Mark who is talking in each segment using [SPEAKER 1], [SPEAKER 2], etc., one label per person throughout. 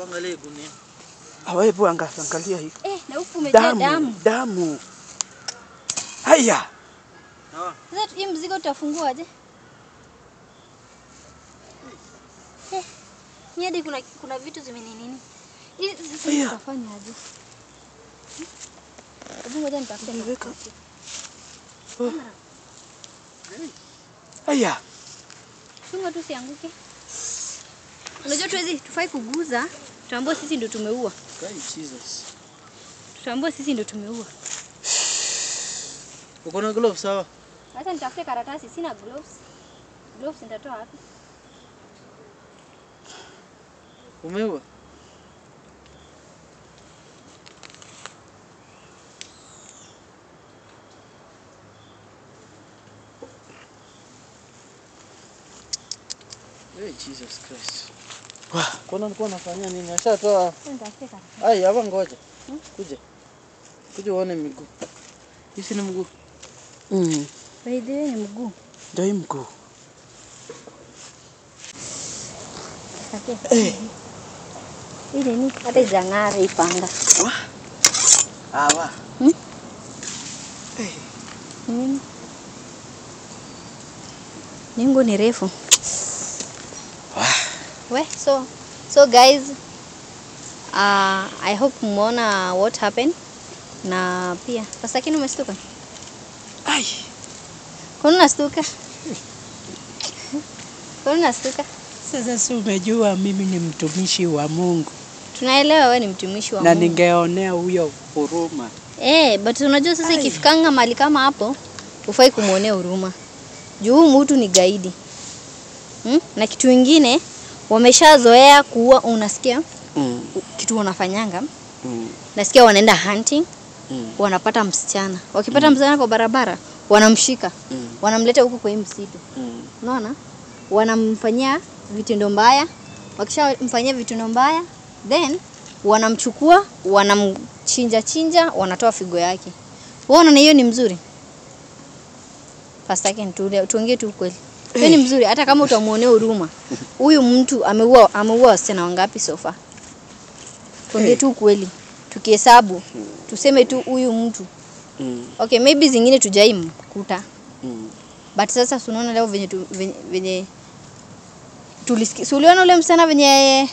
[SPEAKER 1] Angalia gunia.
[SPEAKER 2] Hebu angalia hii.
[SPEAKER 3] Na huku umejaa
[SPEAKER 2] damu. Haya.
[SPEAKER 3] Sasa hii mzigo utafungua aje? Niadi kuna vitu zimenini. Hii utafanya aje? Hebu ngoja nitafute.
[SPEAKER 2] Haya.
[SPEAKER 3] Funga tu sianguke. Unajua tufai kuguza, tutaambiwa sisi ndio tumeua.
[SPEAKER 1] Jesus.
[SPEAKER 3] Tutaambiwa sisi ndio tumeua.
[SPEAKER 1] Uko na gloves sawa?
[SPEAKER 3] Hata nitafute karatasi, sina gloves. Gloves nitatoa wapi?
[SPEAKER 1] Umeua? Jesus Christ. Kuna nilikuwa nafanya nini? Ashatoa.
[SPEAKER 3] Nitafute karatasi.
[SPEAKER 1] Ai, hapa ngoja. Kuja uone miguu. Hii ni mguu.
[SPEAKER 3] By the way ni mguu.
[SPEAKER 2] Ndio hii mguu.
[SPEAKER 3] Ile ni hata izangara ipanga.
[SPEAKER 1] Hawa.
[SPEAKER 3] Ningo ni refu. So guys, I hope mmeona what happened. Na pia pasakini umestuka?
[SPEAKER 2] Ai.
[SPEAKER 3] Kuna unastuka? Kuna unastuka?
[SPEAKER 2] Sasa si umejua mimi ni mtumishi wa Mungu.
[SPEAKER 3] Tunaelewa wewe ni mtumishi wa Mungu.
[SPEAKER 2] Na ningeonea huyo huruma.
[SPEAKER 3] But unajua sasa ikifikanga mali kama hapo, ufai kumuonea huruma. Juu mtu ni gaidi. Na kitu kingine wameshazoea kuua, unasikia? Kitu wanafanyanga. Nasikia wanaenda hunting. Wanapata msichana. Wakipata msichana kwa barabara, wanamshika. Wanamleta huku kwa hii msitu. Unaona? Wanamfanyia vitendo mbaya. Wakishamfanyia vitendo mbaya, then wanamchukua, wanamchinja, wanatoa figo yake. Unaona na hiyo ni mzuri? Pastor tuongee tu kweli. Hiyo ni mzuri hata kama utamuonea huruma. Huyu mtu ameua wasichana wangapi so far? Tuongee tu kweli. Tukihesabu, tuseme tu huyu mtu. Okay, maybe zingine tujaimkuta. But sasa tunaona leo venye tulisikia. Si uliona ule msichana venye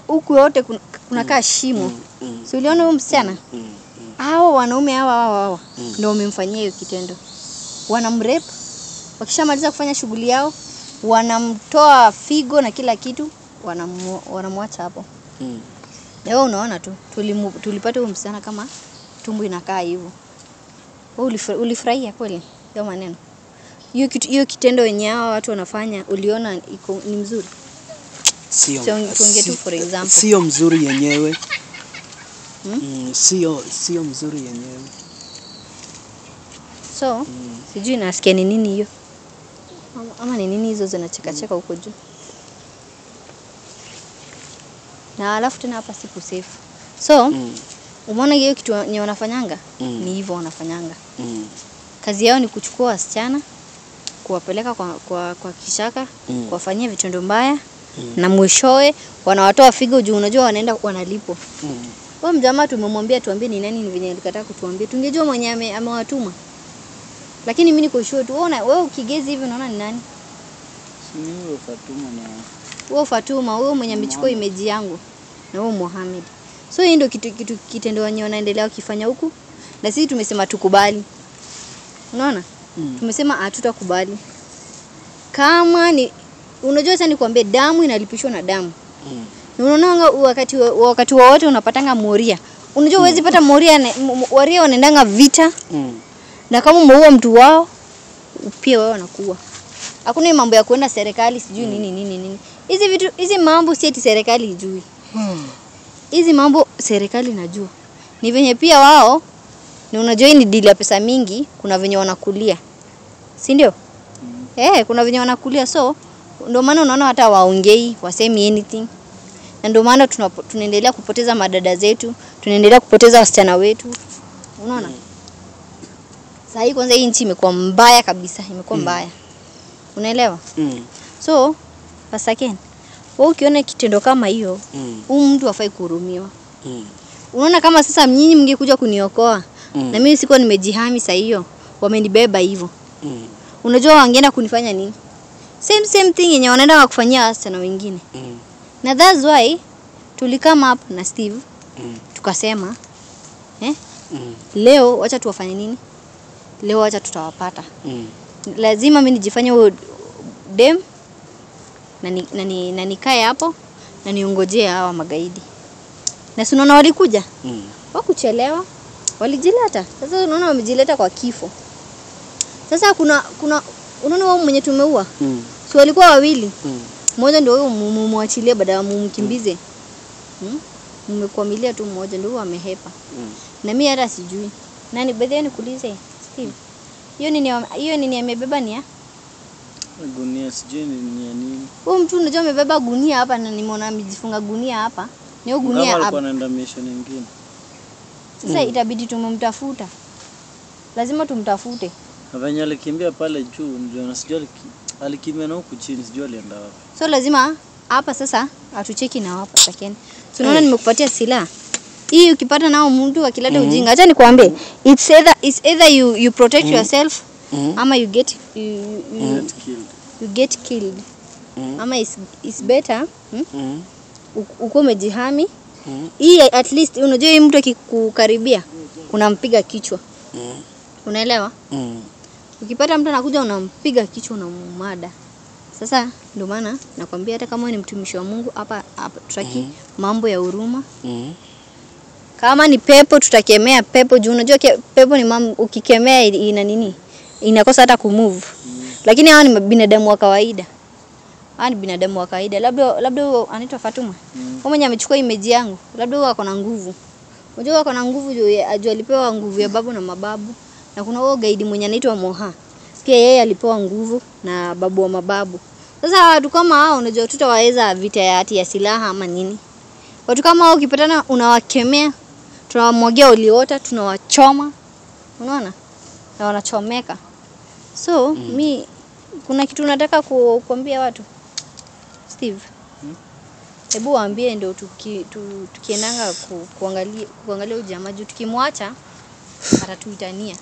[SPEAKER 3] huku yote kunakaa shimo. Si uliona huyo msichana? Hao wanaume hawa ndio wamemfanyia hiyo kitendo. Wanamrape. Wakishamaliza kufanya shughuli yao, wanamtoa figo na kila kitu, wanamwacha hapo. Leo unaona tu tulipata huyo msichana kama tumbo inakaa hivyo. Wewe ulifurahia kweli hiyo maneno? Hiyo kitendo yenyewe watu wanafanya, uliona ni mzuri?
[SPEAKER 2] Sio.
[SPEAKER 3] Tuongee tu for example.
[SPEAKER 2] Sio mzuri yenyewe. Sio mzuri yenyewe.
[SPEAKER 3] So, sijui nasikia ni nini hiyo. Ama ni nini hizo zinacheka huko juu. Na alafu tena hapa siku safe. So, umeona hiyo kitu yenye wanafanyanga? Ni hivyo wanafanyanga. Kazi yao ni kuchukua wasichana, kuwapeleka kwa kishaka, kuwafanyia vitendo mbaya, na mwishowe wanawatoa figo juu unajua wanaenda wanalipo. Wewe mjamaa tumemwambia tuambie ni nani venye alikataa kutuambia. Tungejua mwenye amewatuma. Lakini mimi niko sure tu wewe ukigezi hivi unaona ni nani?
[SPEAKER 1] Ni Fatuma na
[SPEAKER 3] Fatuma, wewe mwenye amechukua image yangu na wewe Mohamed. So hii ndio kitendo wenyewe wanaendelea kufanya huku. Na sisi tumesema tukubali. Unaona? Tumesema hatutakubali. Kama ni unajua sasa nikwambie damu inalipishwa na damu. Unaona wakati wote unapatanga moria. Unajua huwezi pata moria waria wanaendanga vita. Na kama umeua mtu wao pia wao wanakuwa. Hakuna mambo ya kuenda serikali sijui nini. Hizi mambo si eti serikali ijui. Hizi mambo serikali inajua. Ni venye pia wao ni unajua ni deal ya pesa mingi, kuna venye wanakulia. Si ndio? Kuna venye wanakulia, so ndio maana unaona hata waongei, wasemi anything. Na ndio maana tunaendelea kupoteza madada zetu, tunaendelea kupoteza wasichana wetu. Unaona? Sasa hii kwanza hii nchi imekuwa mbaya kabisa, imekuwa mbaya. Unaelewa? So, Pastor Ken, Wewe ukiona kitendo kama hiyo, huyu mtu hafai kuhurumiwa. Unaona kama sasa mnyinyi mngekuja kuniokoa na mimi siko nimejihami saa hiyo, wamenibeba hivyo. Unajua wangeenda kunifanya nini? Same thing yenye wanaenda wakufanyia wasichana wengine. Na that's why tulikama hapa na Steve tukasema leo wacha tuwafanye nini? Leo wacha tutawapata. Lazima mimi nijifanye huyo dem na nikae hapo na niongojee hawa magaidi. Na si unaona walikuja? Wakuchelewa. Walijileta. Sasa unaona wamejileta kwa kifo. Sasa kuna unaona wao mwenye tumeua? Si walikuwa wawili. Mmoja ndio huyo mumwachilie baada ya mumkimbize. Mmekwamilia tu mmoja ndio amehepa. Na mimi hata sijui. Nani bedhe nikuulize Steve. Hiyo nini amebeba ni ya?
[SPEAKER 1] Gunia sijui ni nini.
[SPEAKER 3] Huyu mtu unajua amebeba gunia hapa na nimeona amejifunga gunia hapa. Ni gunia hapa.
[SPEAKER 1] Alikuwa anaenda mission nyingine.
[SPEAKER 3] Sasa itabidi tumemtafuta. Lazima tumtafute.
[SPEAKER 1] Venye alikimbia pale juu ndio nasijui alikimbia na huku chini sijui alienda wapi.
[SPEAKER 3] So lazima hapa sasa atucheki na hapa sakeni. Tunaona nimekupatia silaha. Hii ukipata nao mtu akileta ujinga. Acha nikwambie. It's either you protect yourself ama you get killed. Ama it's better uko umejihami. Hii at least unajua hii mtu akikukaribia unampiga kichwa. Unaelewa? Ukipata mtu anakuja unampiga kichwa unamumada. Sasa ndio maana nakwambia hata kama wewe ni mtumishi wa Mungu hapa tutaki mambo ya huruma. Kama ni pepo tutakemea pepo juu unajua pepo ni mambo ukikemea ina nini? Inakosa hata kumove. Lakini hawa ni binadamu wa kawaida. Hawa ni binadamu wa kawaida. Labda anaitwa Fatuma. Kama mwenye amechukua image yangu, labda huwa ako na nguvu. Unajua ako na nguvu juu alipewa nguvu ya babu na mababu. Na kuna huo guide mwenye anaitwa Moha. Pia yeye alipewa nguvu na babu wa mababu. Sasa watu kama hao unajua tutawaweza vita ya hati ya silaha ama nini? Watu kama hao ukipatana unawakemea, tunawamwagia uliota, tunawachoma. Unaona? Na wanachomeka. So, kuna kitu nataka kuambia watu. Steve. Hebu waambie ndio tukiendanga kuangalia ujamaa juu tukimwacha atatuitania.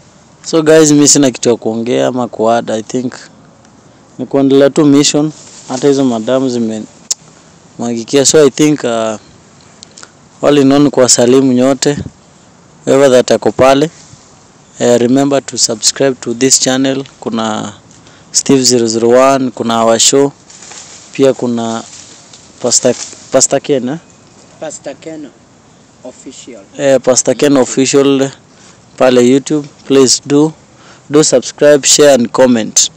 [SPEAKER 1] So guys, mimi sina kitu ya kuongea ama kuadd. I think ni kuendelea tu mission. Hata hizo madamu zimemwagikia. So I think wale non kwa salimu nyote whoever that ako pale. Remember to subscribe to this channel. Kuna Steve 001, kuna our show. Pia kuna Pastor Ken.
[SPEAKER 2] Pastor Ken official.
[SPEAKER 1] Pastor Ken official pale YouTube. Please do subscribe, share and comment.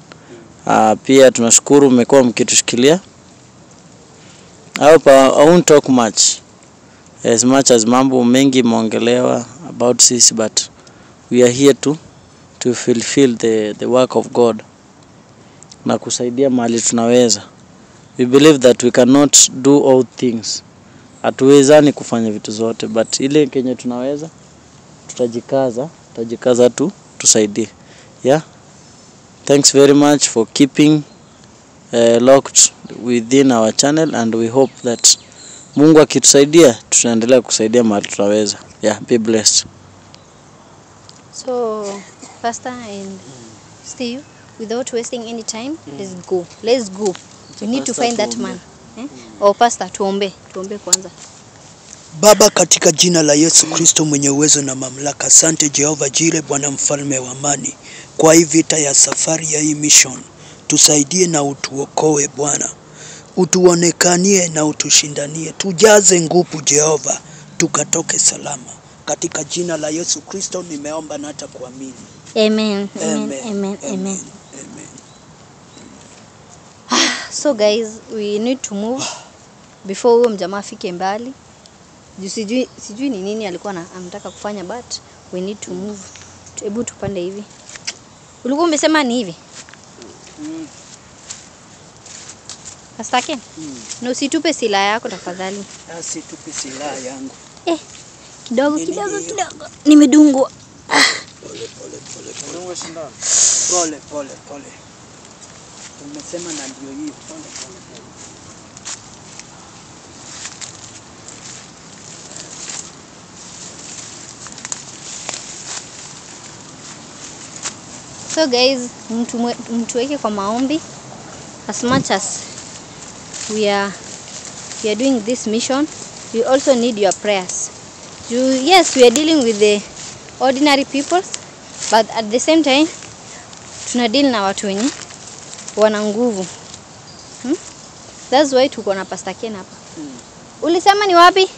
[SPEAKER 1] Pia tunashukuru mmekuwa mkitushikilia. I won't talk much as mambo mengi maongelewa about this, but we are here to fulfill the work of God na kusaidia mahali tunaweza. We believe that we cannot do all things. Hatuwezani kufanya vitu zote, but ile kenye tunaweza tutajikaza tu tusaidie. Yeah. Thanks very much for keeping locked within our channel, and we hope that Mungu akitusaidia tutaendelea kusaidia mahali tunaweza. Yeah, be blessed.
[SPEAKER 3] So, Pastor and Steve, without wasting any time, let's go. We need to find that man. Pastor, tuombe kwanza.
[SPEAKER 2] Baba, katika jina la Yesu Kristo mwenye uwezo na mamlaka, asante Jehova Jire, Bwana mfalme wa amani, kwa hii vita ya safari ya hii mission. Tusaidie na utuokoe Bwana. Utuonekanie na utushindanie. Tujaze nguvu Jehova, tukatoke salama. Katika jina la Yesu Kristo nimeomba na hata kuamini.
[SPEAKER 3] Amen. So guys, we need to move before huyo mjamaa afike mbali. Sijui ni nini alikuwa anataka kufanya, but we need to move. Hebu tupande hivi. Ulikuwa umesema ni hivi? Pastor Ken? Na usitupe silaha yako tafadhali.
[SPEAKER 2] Situpe silaha yangu.
[SPEAKER 3] Kidogo. Nimedungwa.
[SPEAKER 2] Pole. Umesema na ndio hii. Pole.
[SPEAKER 3] So guys, mtu weke kwa maombi as much as we are doing this mission. We also need your prayers. Yes, we are dealing with the ordinary people, but at the same time tuna deal na watu wenye wana nguvu. That's why tuko na Pastor Ken hapa. Ulisema ni wapi?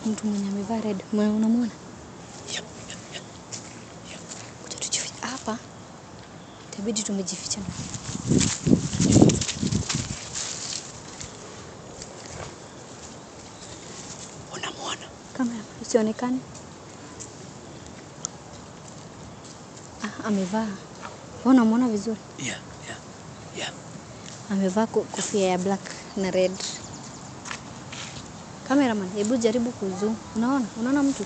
[SPEAKER 3] Mtu mwenye amevaa red, unamwona? Hapa itabidi tumejificha.
[SPEAKER 2] Unamwona?
[SPEAKER 3] Kamera usionekane. Amevaa. Unamwona vizuri?
[SPEAKER 2] Yeah.
[SPEAKER 3] Amevaa kofia ya black na red. Cameraman, hebu jaribu kuzoom. Unaona mtu?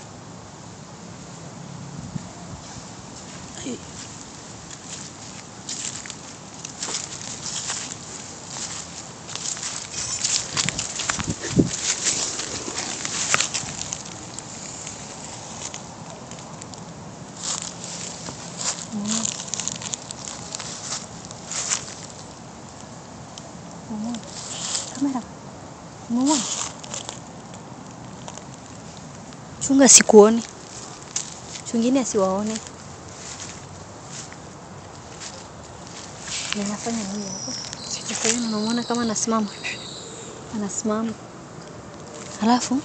[SPEAKER 3] Kamera. Unaona? Chunga sikuone. Chungine asiwaone. Ninafanya nini hapo? Sasa yeye unamwona kama anasimama. Anasimama. Halafu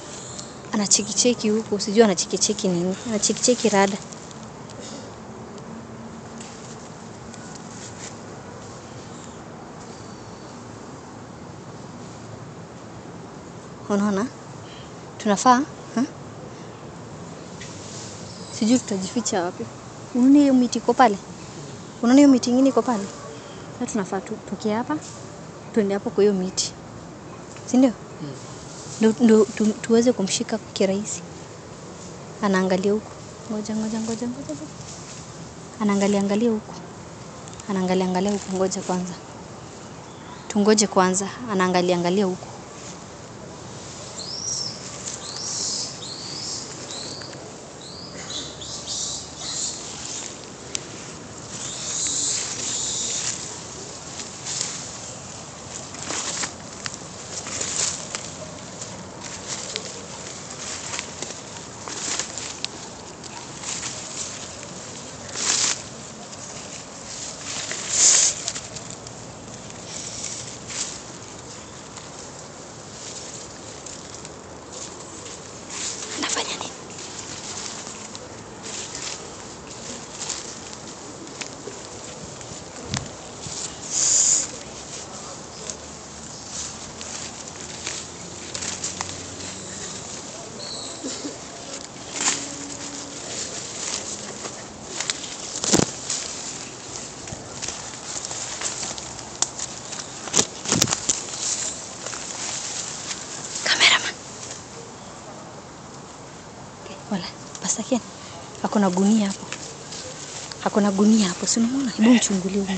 [SPEAKER 3] anachekicheki huko, sijui anachekicheki nini. Anachekicheki rada. Unaona? Tunafaa? Sijui tutajificha wapi. Unaona hiyo miti iko pale? Unaona hiyo miti nyingine iko pale? Sasa tunafaa tutoke hapa, tuende hapo kwa hiyo miti. Si ndio? Ndio tuweze kumshika kirahisi. Anaangalia huko. Ngoja. Anaangalia huko. Anaangalia huko, ngoja kwanza. Tungoje kwanza, anaangalia huko. Nafanya nini? Wala, Pastor Ken, hakuna gunia hapo. Hakuna gunia hapo, si unaona? Hebu mchungulie huko.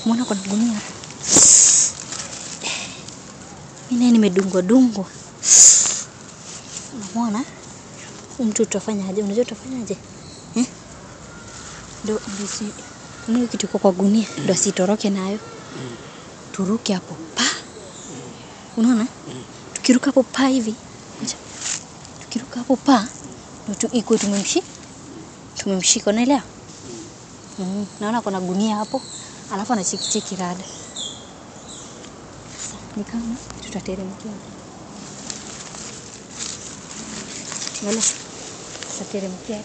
[SPEAKER 3] Unaona kuna gunia hapo? Mimi nimedungwa. Unaona? Mtu tutafanya aje? Unajua tutafanya aje? Ndio si nini kitu kwa gunia ndio asitoroke nayo. Turuke hapo. Pa. Unaona? Tukiruka hapo pa hivi. Tukiruka hapo pa ndio iko tumemshika, unaelewa? Naona kuna gunia hapo. Alafu anachekicheki rada. Ni kama tutateremkia. Wala tutateremkia.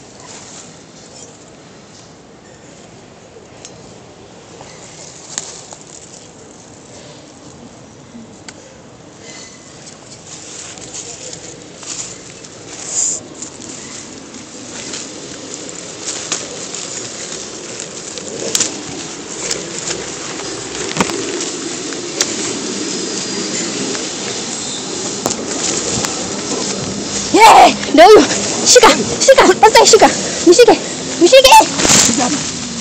[SPEAKER 3] Ndio huyo. Shika. Sasa shika. Mshike.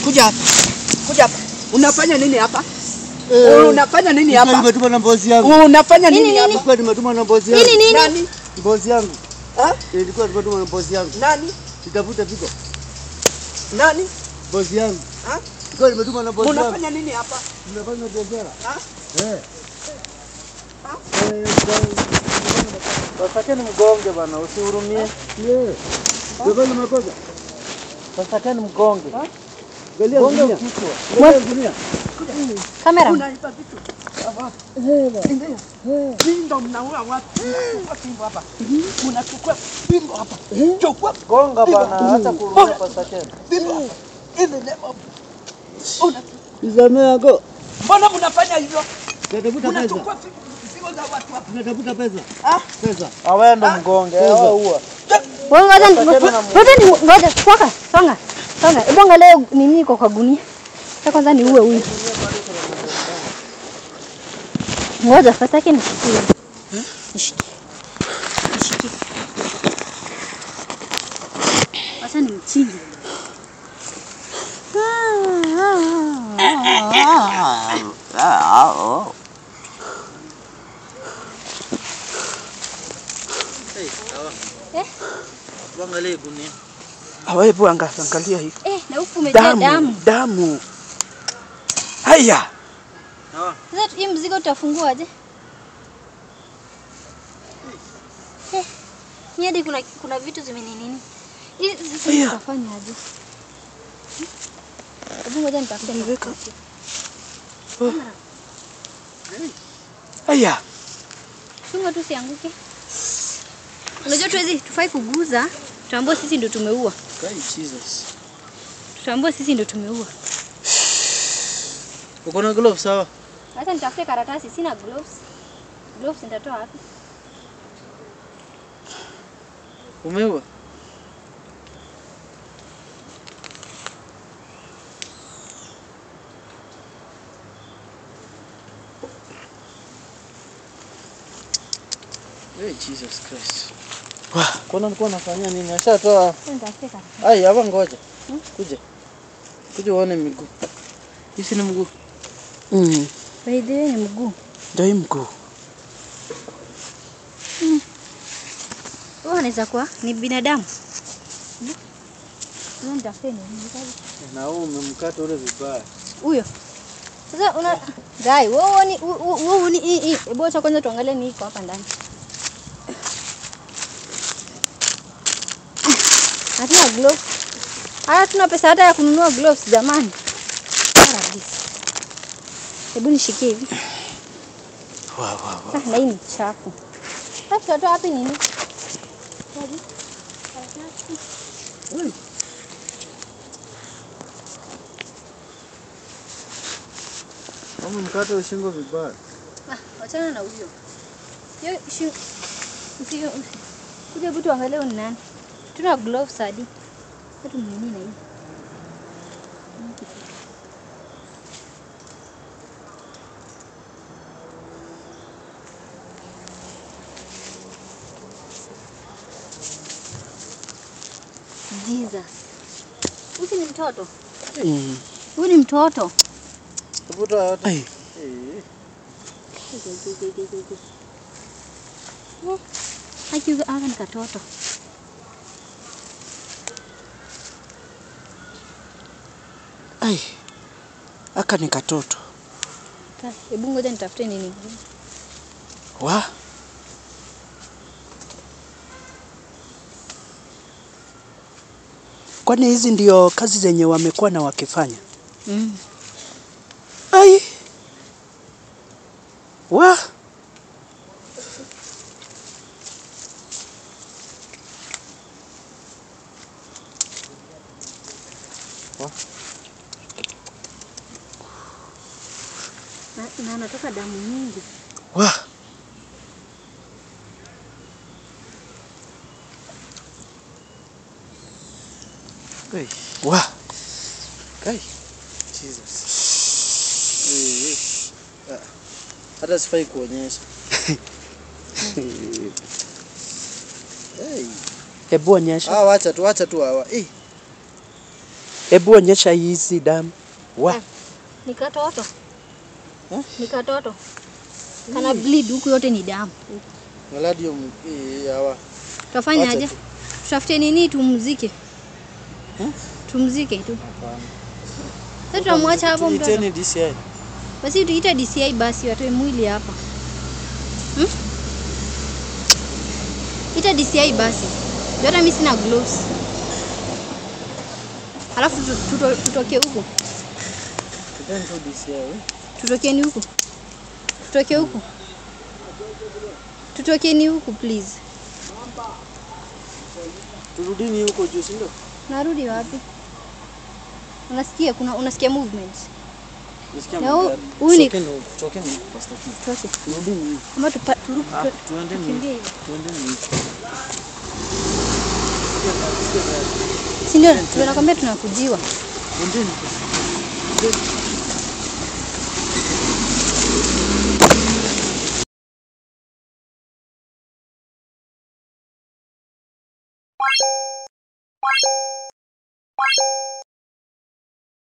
[SPEAKER 2] Kuja hapa. Unafanya nini hapa? Unafanya nini hapa?
[SPEAKER 1] Nimetuma na bosi yangu.
[SPEAKER 2] Unafanya nini hapa?
[SPEAKER 1] Nimetuma na bosi yangu.
[SPEAKER 3] Nini?
[SPEAKER 2] Nani?
[SPEAKER 1] Bosi yangu.
[SPEAKER 2] Ilikuwa
[SPEAKER 1] nimetuma na bosi yangu.
[SPEAKER 2] Nani?
[SPEAKER 1] Nitafuta piko.
[SPEAKER 2] Nani?
[SPEAKER 1] Bosi yangu. Ilikuwa nimetuma na bosi yangu.
[SPEAKER 2] Unafanya nini hapa?
[SPEAKER 1] Tunafanya biashara. Wasakeni mgonge bana, usihurumie. Wewe makosa. Wasakeni mgonge. Galia gunia. Gunia.
[SPEAKER 3] Kamera.
[SPEAKER 2] Unaipa vitu. Ndio mnaua watu. Hapa. Unachukua bingo hapa. Chukua
[SPEAKER 1] gonga bana, hata kurudi wasakeni.
[SPEAKER 2] bingo. Hivi leo.
[SPEAKER 1] Izamea go.
[SPEAKER 2] Mbona mnafanya hivyo?
[SPEAKER 1] Tunatafuta pesa.
[SPEAKER 2] Unachukua bingo za watu hapa.
[SPEAKER 1] Tunatafuta pesa. Pesa.
[SPEAKER 2] Wewe ndo mgonge, ua.
[SPEAKER 3] Ngoja. Songa. Hebu angalia nini iko kwa gunia. Kwanza ni uwe huyu. Ngoja sasa yake nishikie. Nishikie. Sasa ni mchinji.
[SPEAKER 1] Angalia gunia.
[SPEAKER 2] Hebu angalia hii.
[SPEAKER 3] Na huku umejaa
[SPEAKER 2] Damu. Haya.
[SPEAKER 3] Sasa hii mzigo utafungua aje? Nyadi kuna vitu zimeninini. Hizi sisi tutafanya aje? Hebu ngoja nitafute niweka.
[SPEAKER 2] Haya.
[SPEAKER 3] Funga tu sianguke. Unajua tufai kuguza, tutaambia sisi ndio tumeua.
[SPEAKER 1] Jesus.
[SPEAKER 3] Tutaambia sisi ndio tumeua.
[SPEAKER 1] Uko na gloves sawa?
[SPEAKER 3] Hata nitafute karatasi, sina gloves. Gloves nitatoa wapi?
[SPEAKER 1] Umeua? Jesus Christ. Kuna nilikuwa nafanya nini? Ashatoa.
[SPEAKER 3] Nitafute karatasi.
[SPEAKER 1] Ai, hapa ngoja. Kuja uone miguu. Hii ni mguu.
[SPEAKER 3] By the way ni mguu.
[SPEAKER 2] Ndio mguu.
[SPEAKER 3] Wewe unaweza kuwa ni binadamu. Nitafute nini?
[SPEAKER 1] Na wewe umemkata ule vibaya.
[SPEAKER 3] Huyo. Sasa una dai, wewe ni hebu acha kwanza tuangalie ni iko hapa ndani. Hatuna gloves. Hatuna pesa hata ya kununua gloves jamani. Hebu nishikie hivi.
[SPEAKER 2] Wow.
[SPEAKER 3] Na hii ni chafu. Sasa tutatoa wapi nini?
[SPEAKER 1] Kama mkata ushingo vibaya.
[SPEAKER 3] Wachana na huyo. Hiyo kuja butu angalia ni nani. Tuna gloves hadi. Hata nini na hii. Jesus. Huyu ni mtoto. Huyu ni mtoto.
[SPEAKER 1] Tafuta hata.
[SPEAKER 3] Haki aka ni katoto.
[SPEAKER 2] Aka ni katoto.
[SPEAKER 3] Hebu ngoja nitafute nini.
[SPEAKER 2] Kwani hizi ndio kazi zenye wamekuwa na wakifanya? Ai. Wa.
[SPEAKER 3] Na anatoka damu nyingi.
[SPEAKER 2] Wa.
[SPEAKER 1] Hey.
[SPEAKER 2] Wa.
[SPEAKER 1] Kai. Jesus. Hata sifai kuonyesha. Hey.
[SPEAKER 2] Hebu onyesha.
[SPEAKER 1] Wacha tu hawa.
[SPEAKER 2] Hebu onyesha hizi damu. Wa.
[SPEAKER 3] Nikatoto. Nikatoto. Kana bleed huku yote ni damu.
[SPEAKER 1] Maladium hawa.
[SPEAKER 3] Tutafanya aje? Tutafute nini tumzike? Tumzike tu.
[SPEAKER 1] Hapana.
[SPEAKER 3] Sasa tutamwacha hapo mtoto.
[SPEAKER 1] Tuiteni DCI.
[SPEAKER 3] Basi tuita DCI basi watoe mwili hapa. Ita DCI basi. Jota mimi sina gloves. Alafu tutoke huko.
[SPEAKER 1] Tuteni tu DCI.
[SPEAKER 3] Tutokeni huko. Tutoke huko. Tutokeni huko please.
[SPEAKER 1] Turudini huko juu, si ndio?
[SPEAKER 3] Narudi wapi? Unasikia movement?
[SPEAKER 1] Nisikia
[SPEAKER 3] Na
[SPEAKER 1] magari.
[SPEAKER 3] huyu ni
[SPEAKER 1] Tokeni kwa station.
[SPEAKER 3] toke.
[SPEAKER 1] Turudini.
[SPEAKER 3] Kama
[SPEAKER 1] Tuendeni.
[SPEAKER 3] Si ndio tunakwambia tunakujiwa.
[SPEAKER 1] Tuendeni.